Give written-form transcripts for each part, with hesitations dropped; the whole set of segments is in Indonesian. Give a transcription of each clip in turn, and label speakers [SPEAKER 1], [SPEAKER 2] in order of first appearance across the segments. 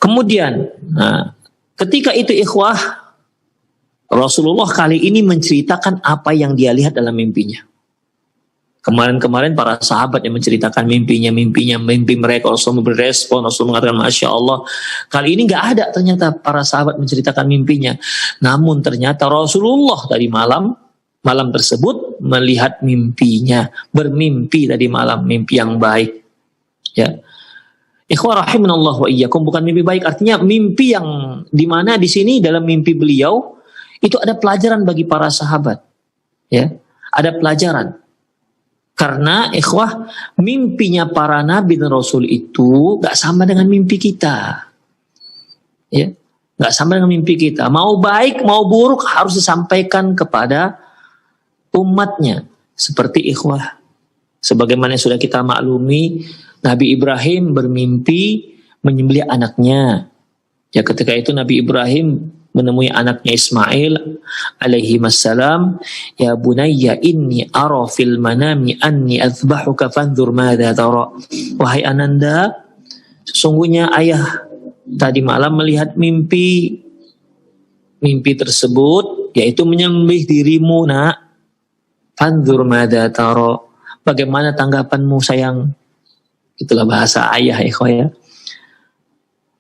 [SPEAKER 1] Kemudian, ketika itu ikhwah, Rasulullah kali ini menceritakan apa yang dia lihat dalam mimpinya. Kemarin-kemarin para sahabat yang menceritakan mimpi mereka, Rasul berespon, Rasul mengatakan Masya Allah. Kali ini nggak ada ternyata para sahabat menceritakan mimpinya. Namun ternyata Rasulullah tadi malam tersebut melihat mimpinya, bermimpi tadi malam, mimpi yang baik. Ya, ikhwah rahimanallah wa iyyakum, bukan mimpi baik, artinya mimpi yang dimana di sini dalam mimpi beliau itu ada pelajaran bagi para sahabat. Ya, ada pelajaran. Karena ikhwah, mimpinya para nabi dan rasul itu gak sama dengan mimpi kita. Ya, gak sama dengan mimpi kita. Mau baik, mau buruk harus disampaikan kepada umatnya. Seperti ikhwah, sebagaimana sudah kita maklumi, Nabi Ibrahim bermimpi menyembelih anaknya. Ya, ketika itu Nabi Ibrahim menemui anaknya Ismail alaihi wassalam, ya bunayya inni ara fil manami anni azbahuka fanzur madza tara. Wahai ananda, sesungguhnya ayah tadi malam melihat mimpi tersebut yaitu menyembelih dirimu, nak. Fanzur madza tara, bagaimana tanggapanmu sayang? Itulah bahasa ayah, ikhwah ya.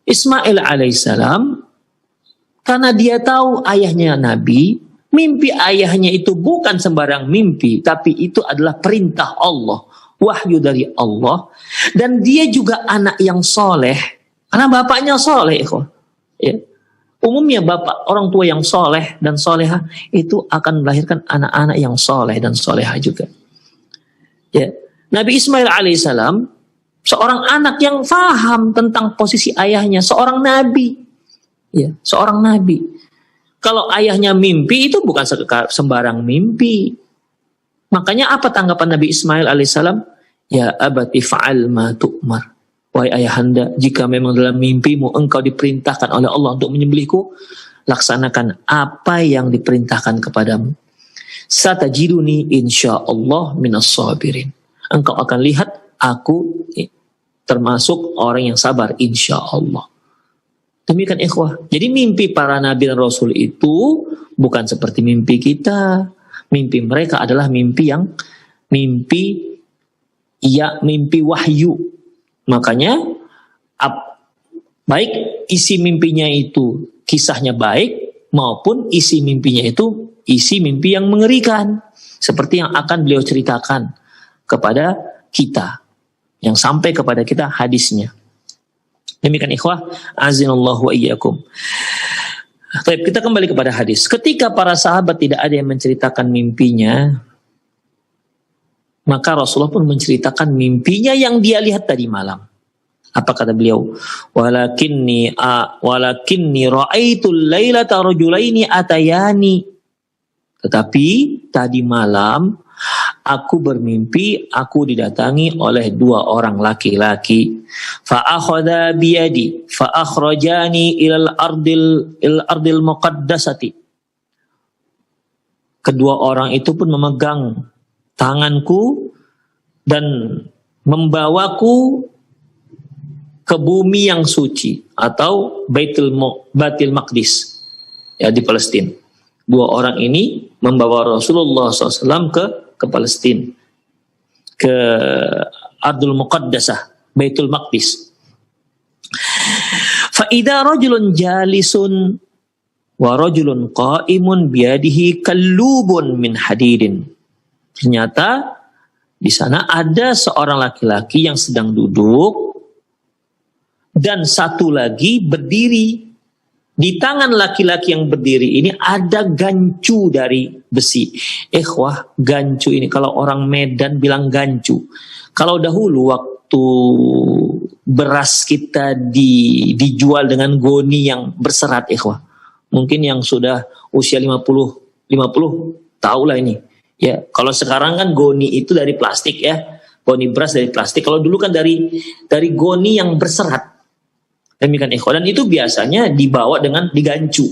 [SPEAKER 1] Ismail alaihissalam, karena dia tahu ayahnya Nabi, mimpi ayahnya itu bukan sembarang mimpi, tapi itu adalah perintah Allah, wahyu dari Allah. Dan dia juga anak yang soleh, karena bapaknya soleh. Ya. Umumnya bapak, orang tua yang soleh dan soleha itu akan melahirkan anak-anak yang soleh dan soleha juga. Ya. Nabi Ismail alaihissalam, seorang anak yang faham tentang posisi ayahnya, seorang nabi. Ya, seorang nabi. Kalau ayahnya mimpi itu bukan sembarang mimpi. Makanya apa tanggapan Nabi Ismail alaihissalam? Ya abati fa'al ma tu'mar. Wahai ayahanda, jika memang dalam mimpimu engkau diperintahkan oleh Allah untuk menyembelihku, laksanakan apa yang diperintahkan kepadamu. Satajiduni insyaallah minas sabirin. Engkau akan lihat aku termasuk orang yang sabar insyaallah. Demikian ikhwah. Jadi mimpi para nabi dan rasul itu bukan seperti mimpi kita. Mimpi mereka adalah mimpi wahyu. Makanya baik isi mimpinya itu kisahnya baik maupun isi mimpinya itu isi mimpi yang mengerikan. Seperti yang akan beliau ceritakan kepada kita. Yang sampai kepada kita hadisnya. Demikian ikhwah, azinallahu wa iyyakum. Baik, kita kembali kepada hadis. Ketika para sahabat tidak ada yang menceritakan mimpinya, maka Rasulullah pun menceritakan mimpinya yang dia lihat tadi malam. Apa kata beliau? Walakinni ra'aitul lailata rajulaini atayani. Tetapi tadi malam aku bermimpi, aku didatangi oleh dua orang laki-laki. Fa'akhadha biyadi, fa'akhrajani ilal ardil muqaddasati. Kedua orang itu pun memegang tanganku dan membawaku ke bumi yang suci atau Baitul Maqdis, ya, di Palestina. Dua orang ini membawa Rasulullah SAW ke Palestina, ke Ardul Muqaddasah, Baitul Maqdis. Fa idza rajulun jalisun wa rajulun qa'imun biyadihi kallubun min hadidin. Ternyata di sana ada seorang laki-laki yang sedang duduk dan satu lagi berdiri. Di tangan laki-laki yang berdiri ini ada gancu dari besi. Ikhwah, gancu ini kalau orang Medan bilang gancu. Kalau dahulu waktu beras kita dijual dengan goni yang berserat, ikhwah. Mungkin yang sudah usia 50 tahulah ini. Ya, kalau sekarang kan goni itu dari plastik ya. Goni beras dari plastik. Kalau dulu kan dari goni yang berserat. Demikian ikhwan, dan itu biasanya dibawa dengan digancu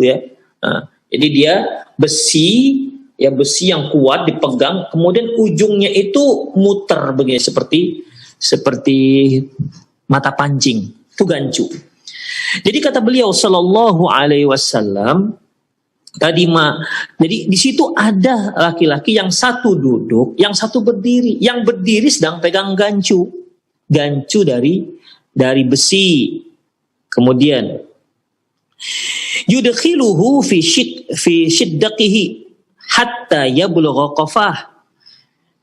[SPEAKER 1] ya. Nah, jadi dia besi yang kuat dipegang, kemudian ujungnya itu muter begini seperti mata pancing. Itu gancu. Jadi kata beliau sallallahu alaihi wasallam tadi jadi di situ ada laki-laki yang satu duduk, yang satu berdiri. Yang berdiri sedang pegang gancu. Gancu dari besi. Kemudian yudkhiluhu fi shiddaqihi hatta yablugha qafah.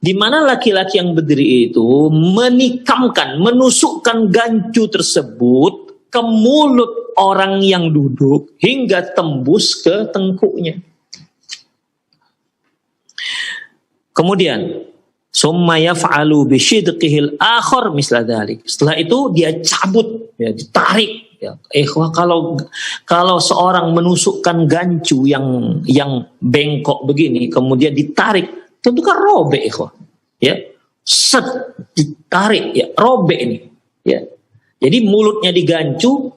[SPEAKER 1] Di mana laki-laki yang berdiri itu menikamkan, menusukkan gancu tersebut ke mulut orang yang duduk hingga tembus ke tengkuknya. Kemudian summa yaf'alu bi shidqihil akhar misla dzalik. Setelah itu dia cabut, ya, ditarik. Ya, kalau seorang menusukkan gancu yang bengkok begini, kemudian ditarik, tentu kan robek, ya, set, ditarik, ya, robek ini, ya. Jadi mulutnya digancu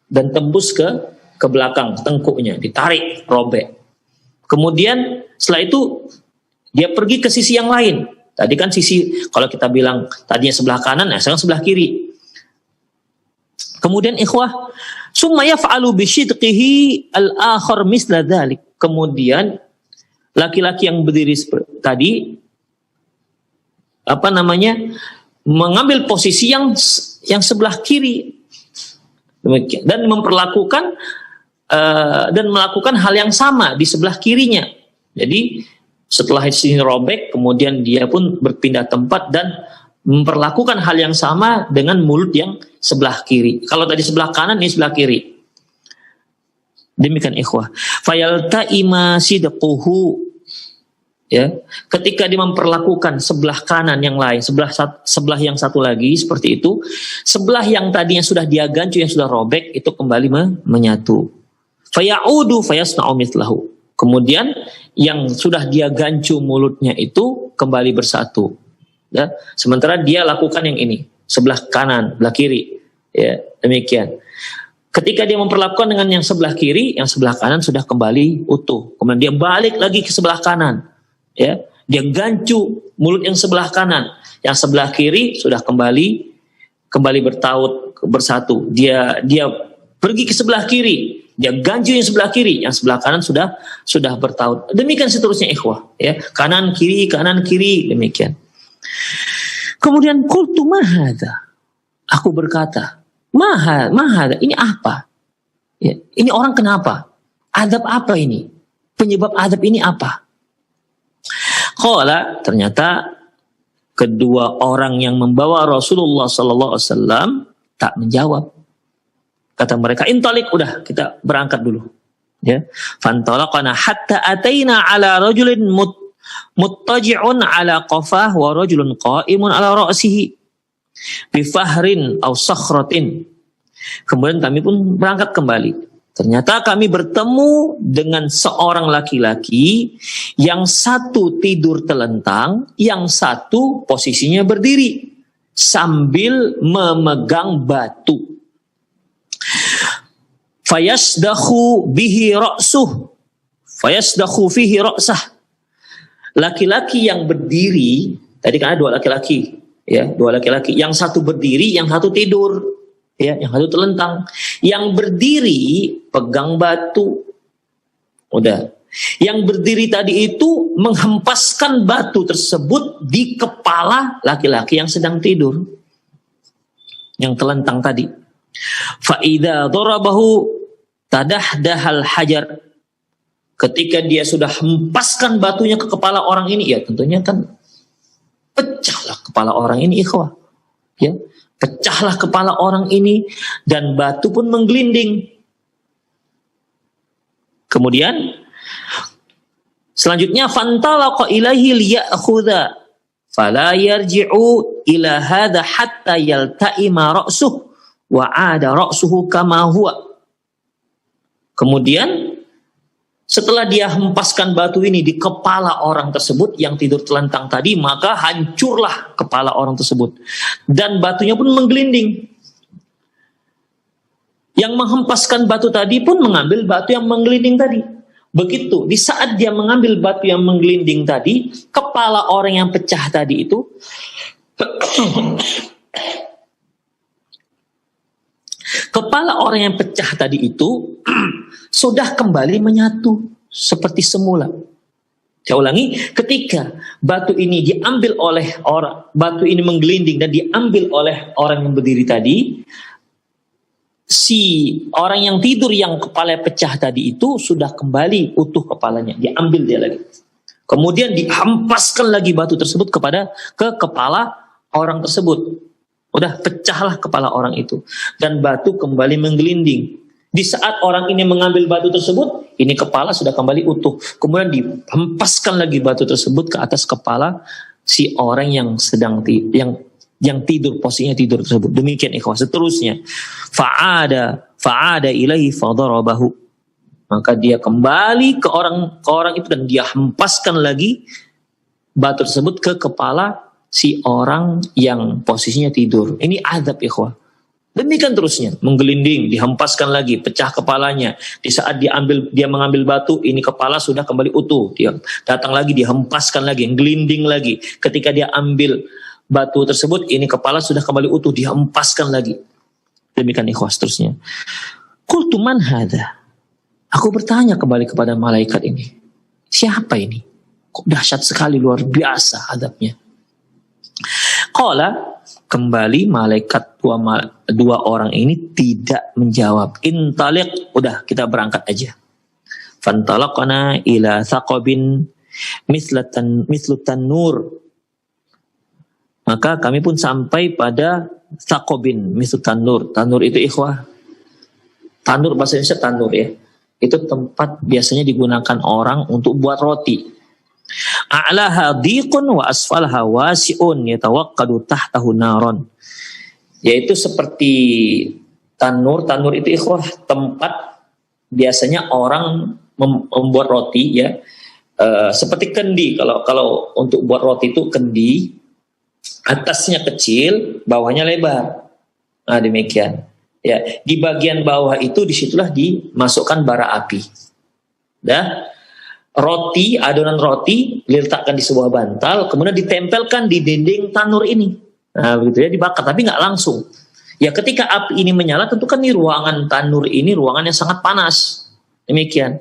[SPEAKER 1] dan tembus ke belakang tengkuknya, ditarik, robek. Kemudian setelah itu dia pergi ke sisi yang lain. Tadi kan sisi, kalau kita bilang tadinya sebelah kanan, sekarang sebelah kiri. Kemudian ikhwah, summa yaf'alu bi shidqihi al-akhar misla dzalik. Kemudian laki-laki yang berdiri tadi mengambil posisi yang sebelah kiri dan memperlakukan dan melakukan hal yang sama di sebelah kirinya. Jadi setelah sini robek, kemudian dia pun berpindah tempat dan memperlakukan hal yang sama dengan mulut yang sebelah kiri. Kalau tadi sebelah kanan, ini sebelah kiri. Demikian ikhwah. Fayalta'ima sidquhu, ya. Ketika dia memperlakukan sebelah kanan yang lain, sebelah yang satu lagi seperti itu, sebelah yang tadinya sudah dia gancu, yang sudah robek, itu kembali menyatu. Fayaudu fayasna'u mithlahu. Kemudian yang sudah dia gancu mulutnya itu kembali bersatu. Ya, sementara dia lakukan yang ini, sebelah kanan, sebelah kiri. Ya, demikian. Ketika dia memperlakukan dengan yang sebelah kiri, yang sebelah kanan sudah kembali utuh. Kemudian dia balik lagi ke sebelah kanan. Ya, dia gancu mulut yang sebelah kanan, yang sebelah kiri sudah kembali bertaut, bersatu. Dia pergi ke sebelah kiri, dia gancu yang sebelah kiri, yang sebelah kanan sudah bertaut. Demikian seterusnya ikhwah, ya. Kanan kiri, demikian. Kemudian qultu ma hadza? Aku berkata, ma hadza? Ini apa? Ya, ini orang kenapa? Adab apa ini? Penyebab adab ini apa? Qala, ternyata kedua orang yang membawa Rasulullah sallallahu alaihi wasallam tak menjawab. Kata mereka, intalik, udah kita berangkat dulu. Ya. Fantalaqana hatta ataina ala rajulin muttaji'un ala qafah wa rajulun qa'imun ala ra'sihi bi fahrin aw sakhratin. Kemudian kami pun berangkat kembali. Ternyata kami bertemu dengan seorang laki-laki yang satu tidur telentang, yang satu posisinya berdiri sambil memegang batu. Fayasdakhu bihi ra'suh, fayasdakhu fihi ra'sah. Laki-laki yang berdiri, tadi kan ada dua laki-laki, ya, dua laki-laki. Yang satu berdiri, yang satu tidur, ya, yang satu telentang. Yang berdiri pegang batu. Udah. Yang berdiri tadi itu menghempaskan batu tersebut di kepala laki-laki yang sedang tidur. Yang telentang tadi. Fa idza darabahu tadahdahal hajar. Ketika dia sudah hempaskan batunya ke kepala orang ini, ya tentunya kan pecahlah kepala orang ini, ikhwah. Ya, pecahlah kepala orang ini dan batu pun menggelinding. Kemudian selanjutnya fantalaqa ilaihi liya'khudha fala yarji'u ila hadha hatta yalta'ima ra'suhu wa 'ada ra'suhu kama huwa. Kemudian setelah dia hempaskan batu ini di kepala orang tersebut yang tidur telentang tadi, maka hancurlah kepala orang tersebut. Dan batunya pun menggelinding. Yang menghempaskan batu tadi pun mengambil batu yang menggelinding tadi. Begitu, di saat dia mengambil batu yang menggelinding tadi, kepala orang yang pecah tadi itu Kepala orang yang pecah tadi itu sudah kembali menyatu seperti semula. Saya ulangi, ketika batu ini diambil oleh orang, batu ini menggelinding dan diambil oleh orang yang berdiri tadi, si orang yang tidur yang kepala pecah tadi itu sudah kembali utuh kepalanya, diambil dia lagi. Kemudian dihempaskan lagi batu tersebut ke kepala orang tersebut. Udah pecahlah kepala orang itu dan batu kembali menggelinding. Di saat orang ini mengambil batu tersebut, ini kepala sudah kembali utuh. Kemudian dihempaskan lagi batu tersebut ke atas kepala si orang yang sedang yang tidur, posisinya tidur tersebut. Demikian ikhwah. Seterusnya, fa'ada ilaihi fadarabahu. Maka dia kembali ke orang itu dan dia hempaskan lagi batu tersebut ke kepala si orang yang posisinya tidur. Ini azab ikhwah. Demikian terusnya, menggelinding, dihempaskan lagi, pecah kepalanya. Di saat dia mengambil batu, ini kepala sudah kembali utuh. Dia datang lagi, dihempaskan lagi, gelinding lagi. Ketika dia ambil batu tersebut, ini kepala sudah kembali utuh, dihempaskan lagi. Demikian ikhwas terusnya. Qultu man hadha? Aku bertanya kembali kepada malaikat ini. Siapa ini? Kok dahsyat sekali, luar biasa adabnya. Qala, kembali malaikat dua orang ini tidak menjawab. Intaliq, udah kita berangkat aja. Fantalaqana ila thaqabin mislu tanur. Maka kami pun sampai pada thaqabin mislu tanur. Tanur itu ikhwah. Tanur bahasa Indonesia tanur ya. Itu tempat biasanya digunakan orang untuk buat roti. A'laha dhiqun wa asfalha wasi'un yatawaqqadu tahtahu naron. Yaitu seperti tanur itu ikhwah tempat biasanya orang membuat roti ya. Seperti kendi, kalau untuk buat roti itu kendi, atasnya kecil, bawahnya lebar. Nah, demikian. Ya, di bagian bawah itu disitulah dimasukkan bara api. Adonan roti diletakkan di sebuah bantal, kemudian ditempelkan di dinding tanur ini. Nah, begitu ya, dibakar, tapi nggak langsung. Ya, ketika api ini menyala, tentu kan di ruangan tanur ini ruangan yang sangat panas. Demikian.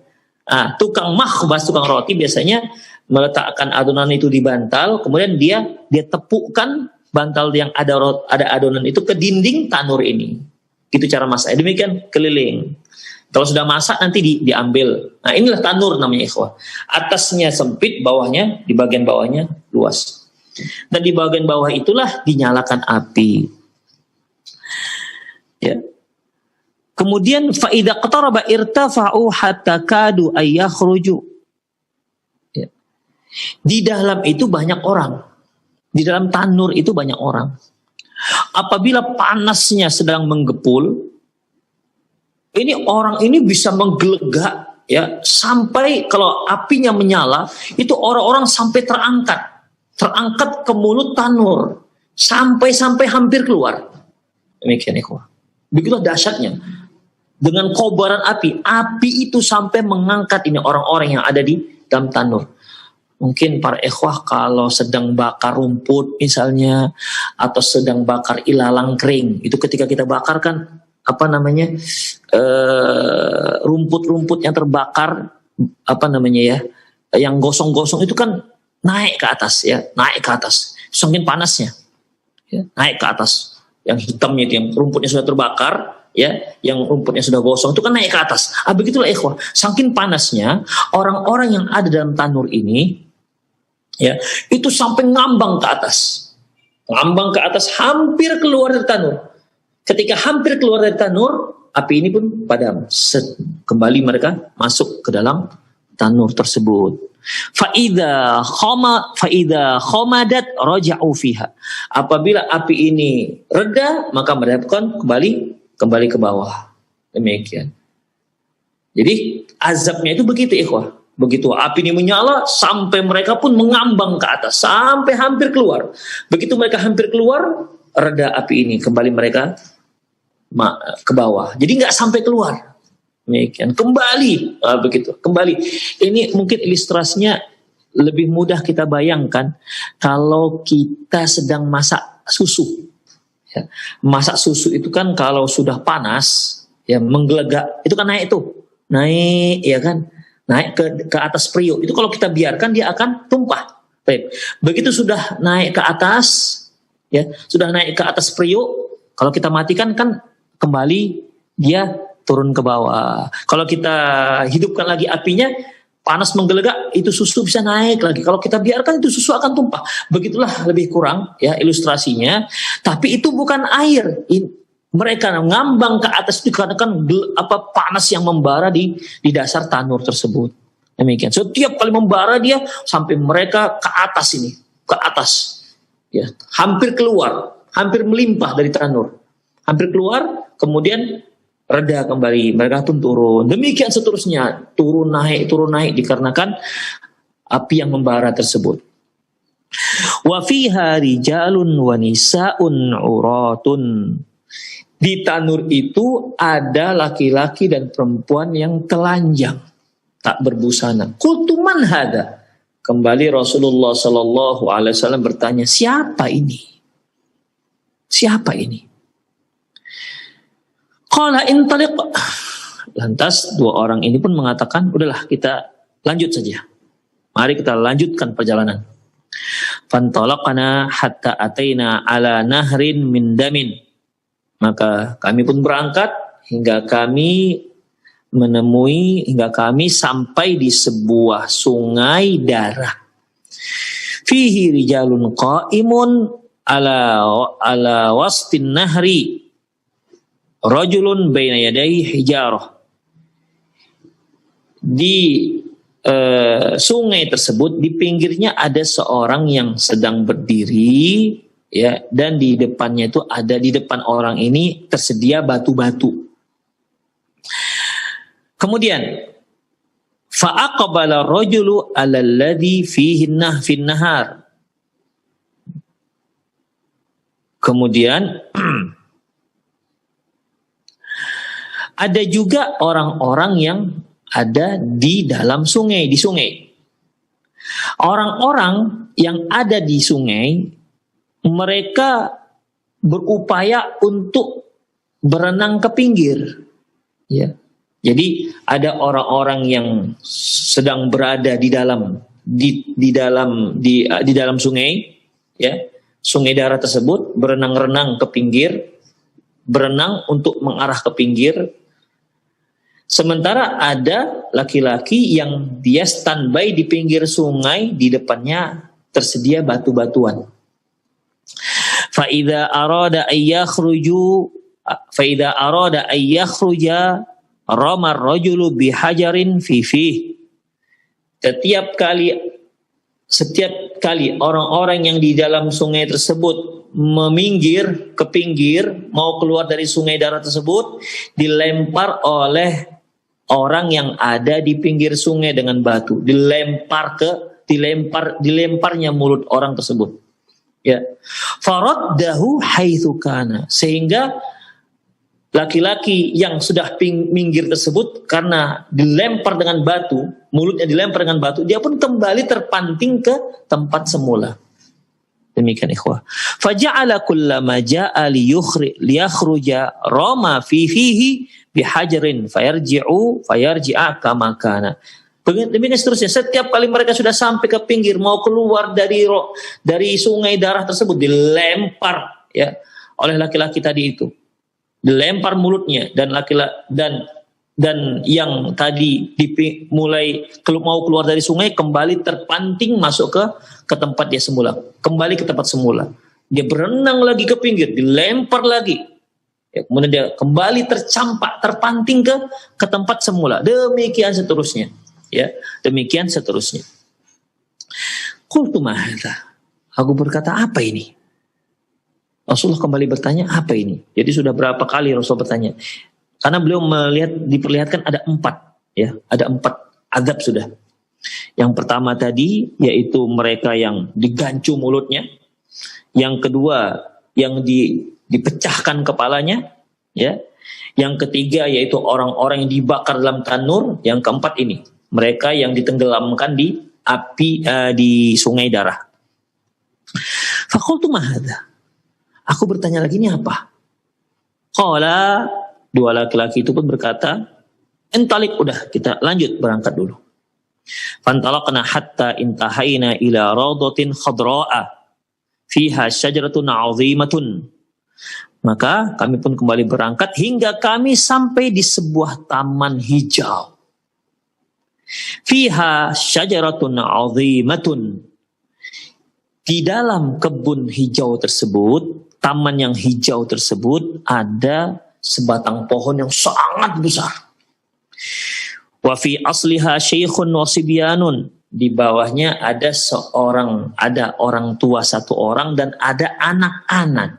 [SPEAKER 1] Nah, tukang roti biasanya meletakkan adonan itu di bantal, kemudian dia tepukkan bantal yang ada adonan itu ke dinding tanur ini. Itu cara masak. Demikian keliling. Kalau sudah masak nanti diambil. Nah, inilah tanur namanya ikhwah. Atasnya sempit, bawahnya di bagian bawahnya luas. Dan di bagian bawah itulah dinyalakan api. Ya. Kemudian fa idza qataraba irtafa'u hatta kadu ay yakhruju. Ya. Di dalam itu banyak orang. Di dalam tanur itu banyak orang. Apabila panasnya sedang menggepul, ini orang ini bisa menggelegak ya, sampai kalau apinya menyala itu orang-orang sampai terangkat ke mulut tanur sampai hampir keluar. Demikian ikhwah. Begitulah dahsyatnya dengan kobaran api itu sampai mengangkat ini orang-orang yang ada di dalam tanur. Mungkin para ikhwah kalau sedang bakar rumput misalnya, atau sedang bakar ilalang kering, itu ketika kita bakar kan rumput-rumput yang terbakar yang gosong-gosong itu kan naik ke atas ya, saking panasnya ya, naik ke atas. Yang hitamnya itu yang rumputnya sudah terbakar ya, yang rumputnya sudah gosong itu kan naik ke atas. Begitulah ikhwah, saking panasnya orang-orang yang ada dalam tanur ini ya, itu sampai ngambang ke atas, hampir keluar dari tanur. Ketika hampir keluar dari tanur, api ini pun padam. Kembali mereka masuk ke dalam tanur tersebut. Fa'idha khomadat raja'u fiha. Apabila api ini reda, maka mereka kembali ke bawah. Demikian. Jadi azabnya itu begitu ikhwah. Begitu api ini menyala, sampai mereka pun mengambang ke atas, sampai hampir keluar. Begitu mereka hampir keluar, reda api ini, kembali mereka ke bawah. Jadi nggak sampai keluar. Demikian. Kembali, begitu. Kembali. Ini mungkin ilustrasinya lebih mudah kita bayangkan kalau kita sedang masak susu. Ya. Masak susu itu kan kalau sudah panas, ya menggelegak, itu kan naik, ya kan, naik ke atas periuk. Itu kalau kita biarkan dia akan tumpah. Baik. Begitu sudah naik ke atas, ya sudah naik ke atas periuk, kalau kita matikan kan kembali dia turun ke bawah. Kalau kita hidupkan lagi apinya, panas menggelegak, itu susu bisa naik lagi. Kalau kita biarkan itu susu akan tumpah. Begitulah lebih kurang ya ilustrasinya. Tapi itu bukan air. Mereka ngambang ke atas itu karena kan panas yang membara di dasar tanur tersebut. Demikian. Setiap kali membara dia sampai mereka ke atas ini, ke atas. Ya, hampir keluar, hampir melimpah dari tanur. Hampir keluar, kemudian reda kembali, mereka pun turun. Demikian seterusnya, turun naik dikarenakan api yang membara tersebut. Wa fiha rijalun wa nisaun uratun. Di tanur itu ada laki-laki dan perempuan yang telanjang, tak berbusana. Qultu man hada? Kembali Rasulullah sallallahu alaihi wasallam bertanya, siapa ini? Siapa ini? Qala intaliq. Lantas dua orang ini pun mengatakan, udahlah kita lanjut saja. Mari kita lanjutkan perjalanan. Fantalaqana hatta ataina ala nahrin min damin. Maka kami pun berangkat hingga kami sampai di sebuah sungai darah. Fihi rijalun qa'imun ala wastin nahri. Rajulun baina yadayhi hijarah. Di sungai tersebut, di pinggirnya ada seorang yang sedang berdiri, ya, dan di depannya itu ada, di depan orang ini tersedia batu-batu. Kemudian fa'aqbala rajulu 'ala alladhi fihi fin nahar. Kemudian ada juga orang-orang yang ada di dalam sungai, di sungai. Orang-orang yang ada di sungai, mereka berupaya untuk berenang ke pinggir. Ya. Jadi ada orang-orang yang sedang berada di dalam sungai, ya, sungai darah tersebut, berenang-renang ke pinggir, berenang untuk mengarah ke pinggir. Sementara ada laki-laki yang dia standby di pinggir sungai, di depannya tersedia batu-batuan. Fa'idha arada ayyakhruja ramar rajulu bihajarin fifih. Setiap kali orang-orang yang di dalam sungai tersebut meminggir ke pinggir, mau keluar dari sungai darah tersebut, dilempar oleh orang yang ada di pinggir sungai dengan batu, dilemparnya mulut orang tersebut. Ya. Faraddahu haitsu kana, sehingga laki-laki yang sudah minggir tersebut karena dilempar dengan batu, mulutnya dilempar dengan batu, dia pun kembali terpanting ke tempat semula. Demikian ikhwah. Faja'ala kullama ja'a liyakhruja rama fihi bihajarin fayarji'a kama kana. Demikian seterusnya. Setiap kali mereka sudah sampai ke pinggir, mau keluar dari sungai darah tersebut, dilempar ya oleh laki-laki tadi itu. Dilempar mulutnya, dan yang tadi mulai mau keluar dari sungai kembali terpanting masuk ke tempat dia semula, kembali ke tempat semula. Dia berenang lagi ke pinggir, dilempar lagi, ya, kemudian dia kembali terpanting ke tempat semula. Demikian seterusnya, ya, demikian seterusnya. Qultu ma hadza? Aku berkata, apa ini? Rasulullah kembali bertanya, apa ini? Jadi sudah berapa kali Rasul bertanya? Karena beliau diperlihatkan ada 4, ya, ada 4 azab sudah. Yang pertama tadi yaitu mereka yang digancu mulutnya. Yang kedua yang dipecahkan kepalanya, ya. Yang ketiga yaitu orang-orang yang dibakar dalam tanur. Yang keempat ini, mereka yang ditenggelamkan di api di sungai darah. Faqultu ma hadza? Aku bertanya lagi, ini apa? Qala, dua laki-laki itu pun berkata, entalik, udah kita lanjut berangkat dulu. Fantalaqna hatta intahaina ila rawdatin khadra'a fiha syajaratun 'azimatun. Maka kami pun kembali berangkat hingga kami sampai di sebuah taman hijau. Fiha syajaratun 'azimatun. Di dalam kebun hijau tersebut, taman yang hijau tersebut, ada sebatang pohon yang sangat besar. Wa fi asliha syaikhun wa sibyanun. Di bawahnya ada orang tua satu orang dan ada anak-anak.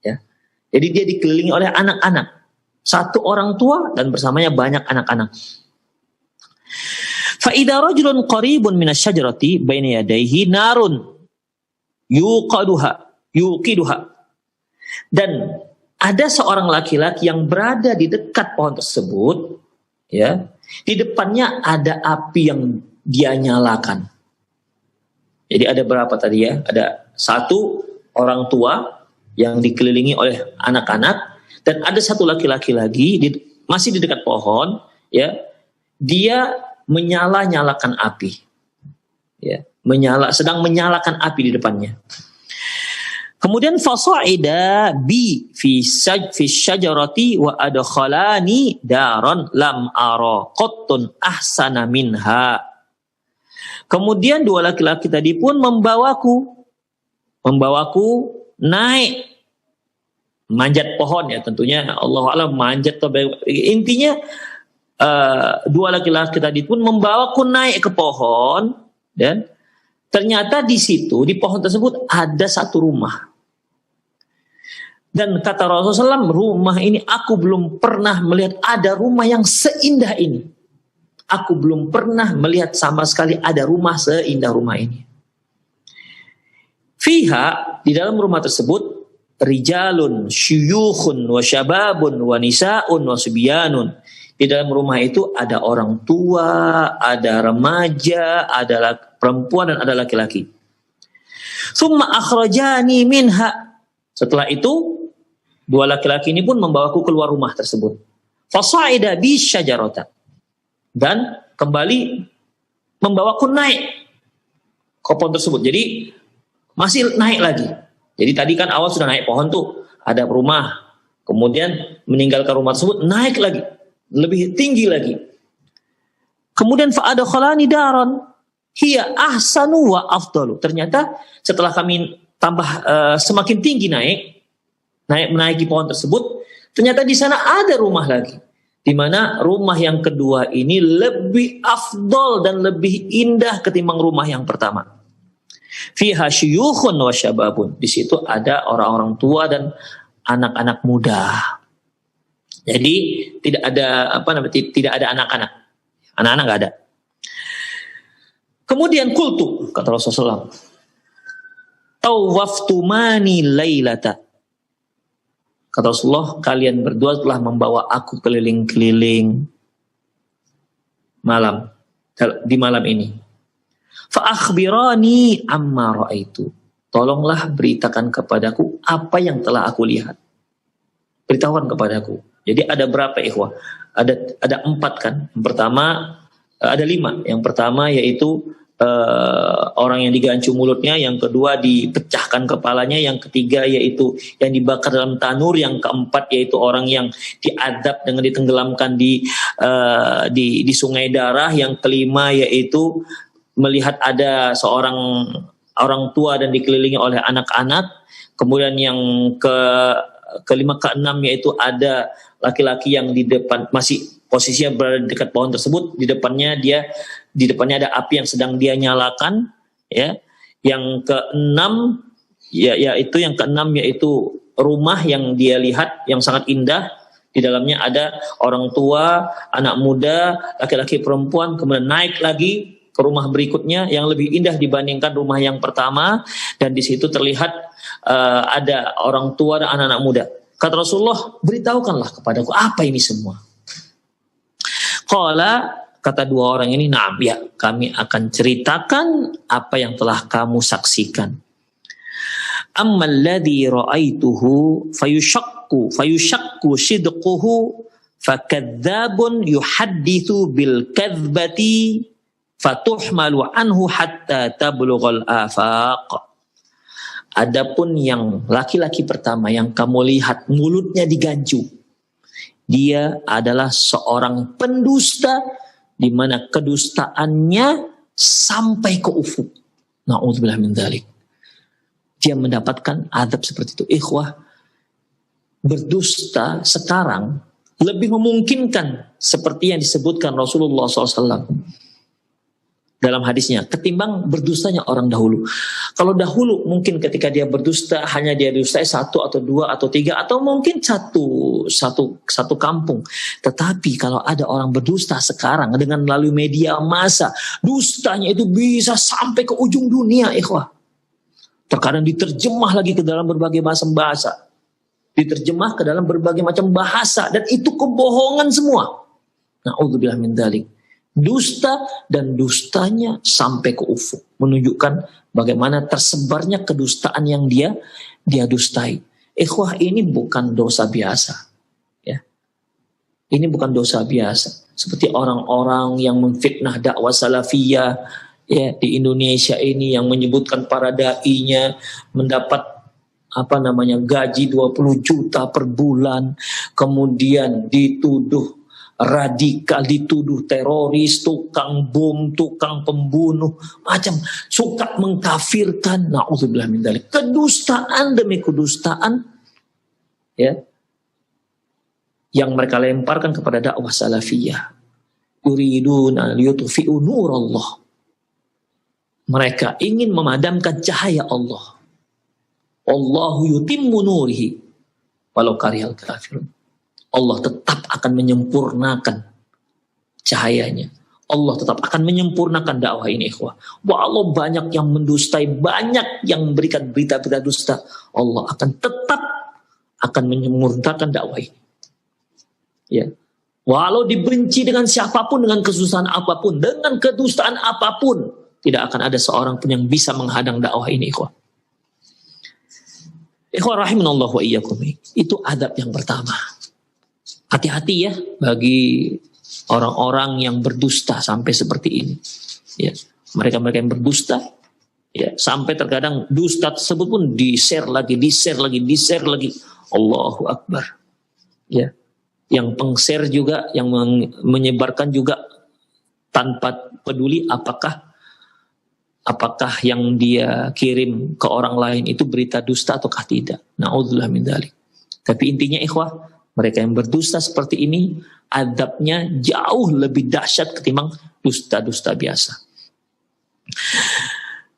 [SPEAKER 1] Ya. Jadi dia dikelilingi oleh anak-anak. Satu orang tua dan bersamanya banyak anak-anak. Fa idza rajulun qaribun minasy-syajarati baina yadayhi narun yuqiduha. Dan ada seorang laki-laki yang berada di dekat pohon tersebut, ya. Di depannya ada api yang dia nyalakan. Jadi ada berapa tadi ya? Ada satu orang tua yang dikelilingi oleh anak-anak, dan ada satu laki-laki lagi masih di dekat pohon, ya. Dia menyalakan api. Ya, sedang menyalakan api di depannya. Kemudian fasa'ida bi fi syajarati wa adkhalani daran lam ara qattun ahsana minha. Kemudian dua laki-laki tadi pun membawaku naik manjat pohon, ya tentunya Allah alam manjat. Intinya dua laki-laki tadi pun membawaku naik ke pohon, dan ternyata di situ, di pohon tersebut ada satu rumah. Dan kata Rasulullah SAW, rumah ini aku belum pernah melihat ada rumah yang seindah ini. Aku belum pernah melihat sama sekali ada rumah seindah rumah ini. Fiha, di dalam rumah tersebut, rijalun, syuyukhun, wa syababun, wa nisa'un, wa subyanun. Di dalam rumah itu ada orang tua, ada remaja, ada perempuan, dan ada laki-laki. Tsumma akhrajani minha. Setelah itu, dua laki-laki ini pun membawaku keluar rumah tersebut. Fasa'ida bi syajarata. Dan kembali membawaku naik ke pohon tersebut. Jadi masih naik lagi. Jadi tadi kan awal sudah naik pohon tuh, ada rumah. Kemudian meninggalkan rumah tersebut, naik lagi, lebih tinggi lagi. Kemudian fa'adkhalani daran hiya ahsanu wa afdalu. Ternyata setelah kami tambah semakin tinggi menaiki pohon tersebut, ternyata di sana ada rumah lagi, di mana rumah yang kedua ini lebih afdol dan lebih indah ketimbang rumah yang pertama. Fiha syuyukhun wa syababun. Di situ ada orang-orang tua dan anak-anak muda. Jadi tidak ada tidak ada anak-anak. Anak-anak enggak ada. Kemudian kultu, kata Rasulullah, tawaftumani lailata. Kata Rasulullah, kalian berdua telah membawa aku keliling-keliling di malam ini. Fa akhbirani amma ra'aitu. Tolonglah beritakan kepadaku apa yang telah aku lihat. Beritahukan kepadaku. Jadi ada berapa ikhwah? Ada 4 kan? Yang pertama ada 5. Yang pertama yaitu orang yang digancu mulutnya, yang kedua dipecahkan kepalanya, yang ketiga yaitu yang dibakar dalam tanur, yang keempat yaitu orang yang diadab dengan ditenggelamkan di sungai darah, yang kelima yaitu melihat ada seorang orang tua dan dikelilingi oleh anak-anak, kemudian yang kelima keenam yaitu ada laki-laki yang di depan masih posisinya berada dekat pohon tersebut, di depannya ada api yang sedang dia nyalakan, ya. Yang keenam yaitu rumah yang dia lihat yang sangat indah, di dalamnya ada orang tua, anak muda, laki-laki, perempuan, kemudian naik lagi ke rumah berikutnya yang lebih indah dibandingkan rumah yang pertama, dan di situ terlihat ada orang tua dan anak-anak muda. Kata Rasulullah, beritahukanlah kepadaku apa ini semua. Kata dua orang ini, nah ya, kami akan ceritakan apa yang telah kamu saksikan. Amma alladhi ra'aituhu fayushakku sidquhu fakadzabun yuhaddithu bil kadzbati fatuhmalu anhu hatta tablughal afaq. Adapun yang laki-laki pertama yang kamu lihat mulutnya digancu, dia adalah seorang pendusta di mana kedustaannya sampai ke ufuk. Na'udzubillah min dzalik. Dia mendapatkan adab seperti itu. Ikhwah, berdusta sekarang lebih memungkinkan seperti yang disebutkan Rasulullah SAW dalam hadisnya ketimbang berdustanya orang dahulu. Kalau dahulu mungkin ketika dia berdusta hanya dia dustai 1 atau 2 atau 3 atau mungkin satu kampung. Tetapi kalau ada orang berdusta sekarang dengan melalui media massa, dustanya itu bisa sampai ke ujung dunia, ikhwah. Terkadang diterjemah lagi ke dalam berbagai bahasa. Diterjemah ke dalam berbagai macam bahasa. Dan itu kebohongan semua. Na'udzubillah min dzalik. Dusta dan dustanya sampai ke ufuk. Menunjukkan bagaimana tersebarnya kedustaan yang dia dustai. Ikhwah, ini bukan dosa biasa. Ya. Ini bukan dosa biasa. Seperti orang-orang yang memfitnah dakwah salafiyah ya di Indonesia ini, yang menyebutkan para dai-nya mendapat gaji 20 juta per bulan, kemudian dituduh radikal, dituduh teroris, tukang bom, tukang pembunuh, macam suka mengkafirkan. Na'udzubillah min dzalik. Kedustaan demi kedustaan ya yang mereka lemparkan kepada dakwah salafiyah. Yuriduna liyutfi'u nurallah. Mereka ingin memadamkan cahaya Allah. Allahu yutimmu nurihi walau karihal kafirun. Allah tetap akan menyempurnakan cahayanya. Allah tetap akan menyempurnakan dakwah ini, ikhwah. Walau banyak yang mendustai, banyak yang memberikan berita-berita dusta, Allah akan menyempurnakan dakwah ini. Ya. Walau dibenci dengan siapapun, dengan kesusahan apapun, dengan kedustaan apapun, tidak akan ada seorang pun yang bisa menghadang dakwah ini, ikhwah. Ikhwah rahimanallahu wa iyyakum. Itu adab yang pertama. Hati-hati ya bagi orang-orang yang berdusta sampai seperti ini. Ya, mereka-mereka yang berdusta ya, sampai terkadang dusta tersebut pun di-share lagi. Allahu Akbar. Ya. Yang peng-share juga, yang menyebarkan juga tanpa peduli apakah yang dia kirim ke orang lain itu berita dusta ataukah tidak. Na'udzubillah min dzalik. Tapi intinya ikhwah, mereka yang berdusta seperti ini adabnya jauh lebih dahsyat ketimbang dusta-dusta biasa.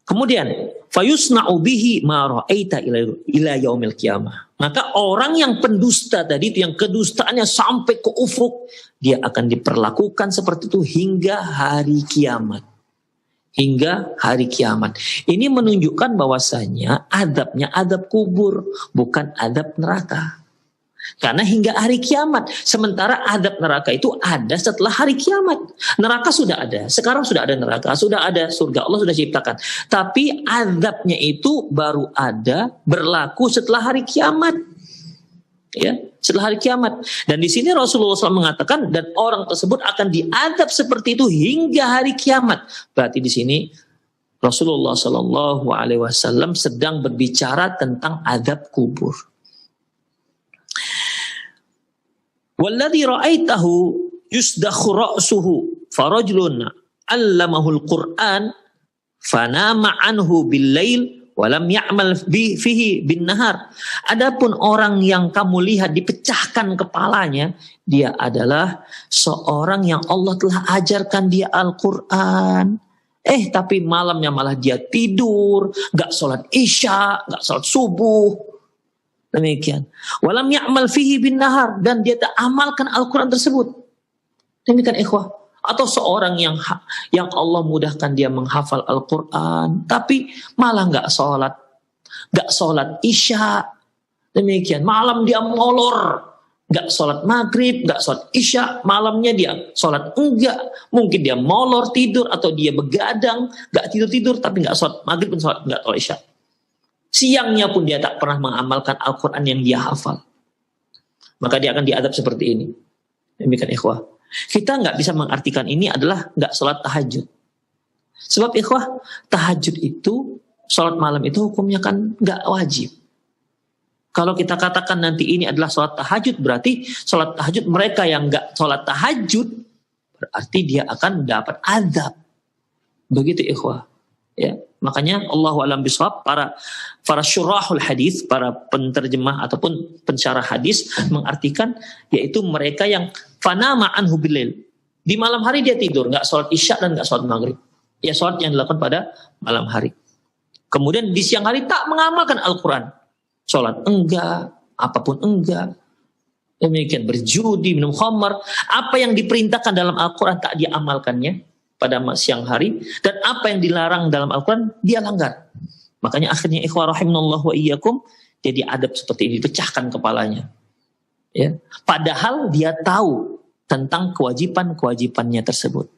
[SPEAKER 1] Kemudian fayusna'u bihi ma ra'aita ila yaumil qiyamah. Maka orang yang pendusta tadi itu, yang kedustaannya sampai ke ufuk, dia akan diperlakukan seperti itu hingga hari kiamat. Hingga hari kiamat. Ini menunjukkan bahwasanya adabnya adab kubur, bukan adab neraka. Karena hingga hari kiamat. Sementara adab neraka itu ada setelah hari kiamat. Neraka sudah ada. Sekarang sudah ada neraka. Sudah ada surga. Allah sudah ciptakan. Tapi adabnya itu baru ada, berlaku setelah hari kiamat. Ya, setelah hari kiamat. Dan di sini Rasulullah SAW mengatakan, dan orang tersebut akan diadab seperti itu hingga hari kiamat. Berarti di sini Rasulullah SAW sedang berbicara tentang adab kubur. Walladhi ra'aitahu yusdakhu ra'suhu farajlun 'allamahul Qur'an fanama anhu bil-lail walam ya'mal fihi bin nahar. Adapun orang yang kamu lihat dipecahkan kepalanya, dia adalah seorang yang Allah telah ajarkan dia Al-Quran. Tapi malamnya malah dia tidur, gak sholat isya, gak sholat subuh. Demikian. Walam ya'mal fihi bin nahar, dan dia tak amalkan Al-Quran tersebut. Demikian ikhwah. Atau seorang yang Allah mudahkan dia menghafal Al-Quran, tapi malah gak sholat isya. Demikian, malam dia molor, gak sholat maghrib, gak sholat isya, malamnya dia sholat enggak. Mungkin dia molor tidur, atau dia begadang, gak tidur-tidur, tapi gak sholat maghrib pun sholat, gak sholat isya. Siangnya pun dia tak pernah mengamalkan Al-Quran yang dia hafal. Maka dia akan diadab seperti ini. Demikian ikhwah. Kita nggak bisa mengartikan ini adalah nggak sholat tahajud. Sebab ikhwah, tahajud itu, sholat malam itu hukumnya kan nggak wajib. Kalau kita katakan nanti ini adalah sholat tahajud, berarti sholat tahajud mereka yang nggak sholat tahajud, berarti dia akan dapat azab. Begitu ikhwah. Ya, makanya Allahu a'lam bishawab, para syurahul hadis, para penterjemah ataupun pensyarah hadis mengartikan yaitu mereka yang fanama anhu bilail. Di malam hari dia tidur, nggak sholat isya dan nggak sholat maghrib. Ya sholat yang dilakukan pada malam hari. Kemudian di siang hari tak mengamalkan Al-Quran. Sholat enggak, apapun enggak. Demikian berjudi, minum khamar. Apa yang diperintahkan dalam Al-Quran tak diamalkannya pada siang hari, dan apa yang dilarang dalam Al-Quran dia langgar. Makanya akhirnya ikhwah rahimanallahu wa iyyakum, dia diadab seperti ini, dipecahkan kepalanya. Ya. Padahal dia tahu tentang kewajiban-kewajibannya tersebut.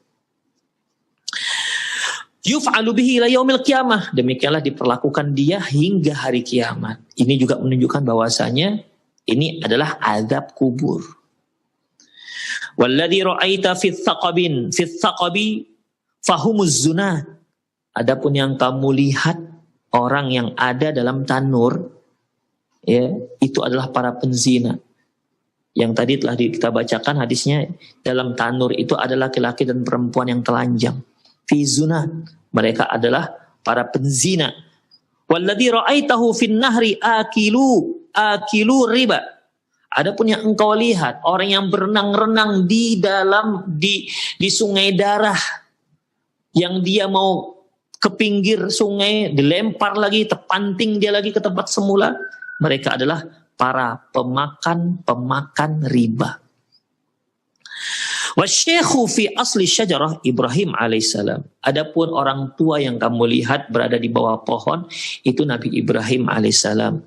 [SPEAKER 1] Yuf'alu bihi ila yaumil qiyamah, demikianlah diperlakukan dia hingga hari kiamat. Ini juga menunjukkan bahwasanya ini adalah azab kubur. Walladzi ra'aita fi tsaqabi fahumuz zunat. Adapun yang kamu lihat orang yang ada dalam tanur, ya, itu adalah para penzina. Yang tadi telah kita bacakan hadisnya, dalam tanur itu ada laki-laki dan perempuan yang telanjang. Fi zunat, mereka adalah para penzina. Walladzi ra'aitahu fin nahri akilu riba. Adapun yang engkau lihat orang yang berenang-renang di sungai darah, yang dia mau ke pinggir sungai, dilempar lagi, terpanting dia lagi ke tempat semula, mereka adalah para pemakan riba. Wasyekhu fi asli syajarah Ibrahim alaihissalam. Adapun orang tua yang kamu lihat berada di bawah pohon, itu Nabi Ibrahim alaihissalam.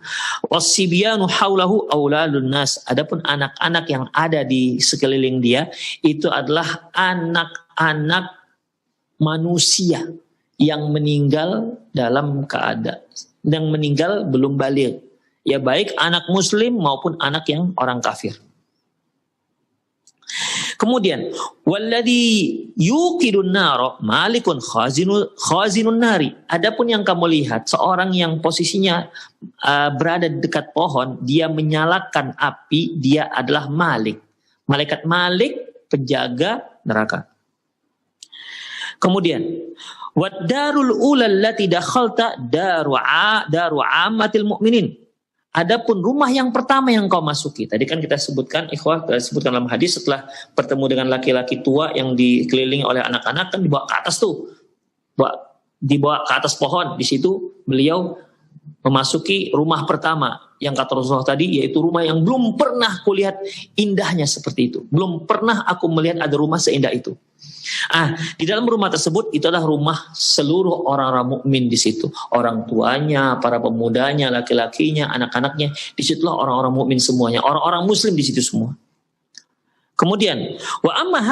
[SPEAKER 1] Wassibyanu haulahu auladun nas. Adapun anak-anak yang ada di sekeliling dia, itu adalah anak-anak manusia yang meninggal dalam keadaan, yang meninggal belum baligh. Ya, baik anak muslim maupun anak yang orang kafir. Kemudian walladzi yuqidun nar malikun khazinun nari. Adapun yang kamu lihat seorang yang posisinya berada dekat pohon, dia menyalakan api, dia adalah Malik. Malaikat Malik, penjaga neraka. Kemudian wad darul ula allati dakhalta daru ammatil mu'minin. Adapun rumah yang pertama yang kau masuki, tadi kan kita sebutkan ikhwah, sebutkan dalam hadis, setelah bertemu dengan laki-laki tua yang dikelilingi oleh anak-anak, kan dibawa ke atas tuh, dibawa ke atas pohon. Di situ beliau memasuki rumah pertama yang kata Rasulullah tadi, yaitu rumah yang belum pernah kulihat indahnya seperti itu. Belum pernah aku melihat ada rumah seindah itu. Di dalam rumah tersebut itu adalah rumah seluruh orang-orang mukmin di situ. Orang tuanya, para pemudanya, laki-lakinya, anak-anaknya, di situlah orang-orang mukmin semuanya, orang-orang muslim di situ semua. Kemudian wa amma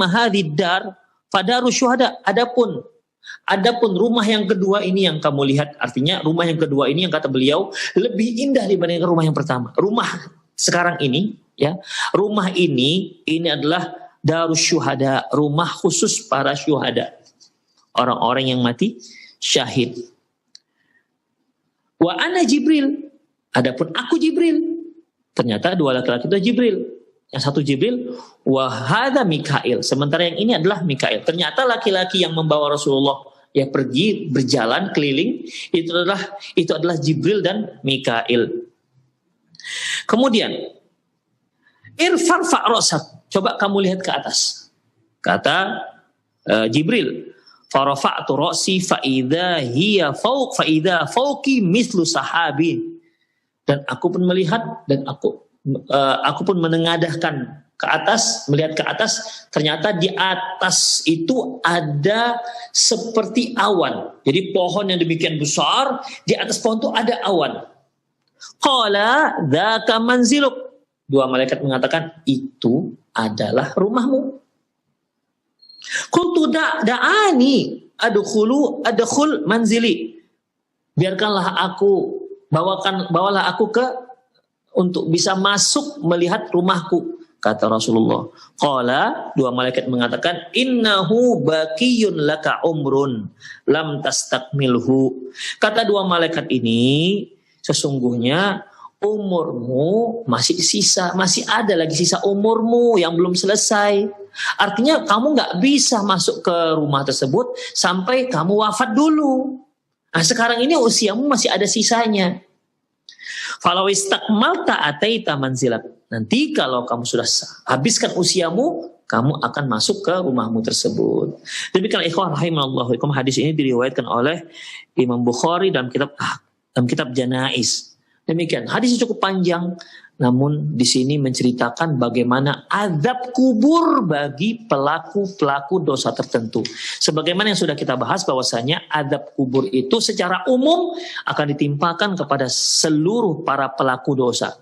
[SPEAKER 1] hadhihi dar fadaru syuhada. Adapun rumah yang kedua ini yang kamu lihat, artinya rumah yang kedua ini yang kata beliau lebih indah dibandingkan rumah yang pertama. Rumah sekarang ini, ya, rumah ini adalah darus syuhada, rumah khusus para syuhada, orang-orang yang mati syahid. Wa ana Jibril. Adapun aku Jibril. Ternyata dua laki-laki itu Jibril. Yang satu Jibril, wa hadza Mikail. Sementara yang ini adalah Mikail. Ternyata laki-laki yang membawa Rasulullah ya pergi berjalan keliling itu adalah Jibril dan Mikail. Kemudian irfa' ra'sak. Coba kamu lihat ke atas. Kata Jibril, farafa'tu ra'si fa idza hiya fawqi mislu sahabin. Dan aku pun melihat dan aku pun menengadahkan ke atas, melihat ke atas, ternyata di atas itu ada seperti awan. Jadi pohon yang demikian besar, di atas pohon itu ada awan. Qala dzaka manziluk. Dua malaikat mengatakan, itu adalah rumahmu. Qultu da'ani adkhul manzili. bawalah aku untuk bisa masuk melihat rumahku, kata Rasulullah. Qala, dua malaikat mengatakan, innahu baqiyun laka umrun lam tastakmilhu. Kata dua malaikat ini, sesungguhnya umurmu masih sisa, masih ada lagi sisa umurmu yang belum selesai. Artinya kamu nggak bisa masuk ke rumah tersebut sampai kamu wafat dulu. Nah, sekarang ini usiamu masih ada sisanya. Falau istakmalta ataita manzilat. Nanti kalau kamu sudah habiskan usiamu, kamu akan masuk ke rumahmu tersebut. Demikian ikhwan rahimallahu fikum, hadis ini diriwayatkan oleh Imam Bukhari dalam kitab Janaiz. Demikian, hadisnya cukup panjang, namun di sini menceritakan bagaimana azab kubur bagi pelaku-pelaku dosa tertentu. Sebagaimana yang sudah kita bahas bahwasanya azab kubur itu secara umum akan ditimpakan kepada seluruh para pelaku dosa.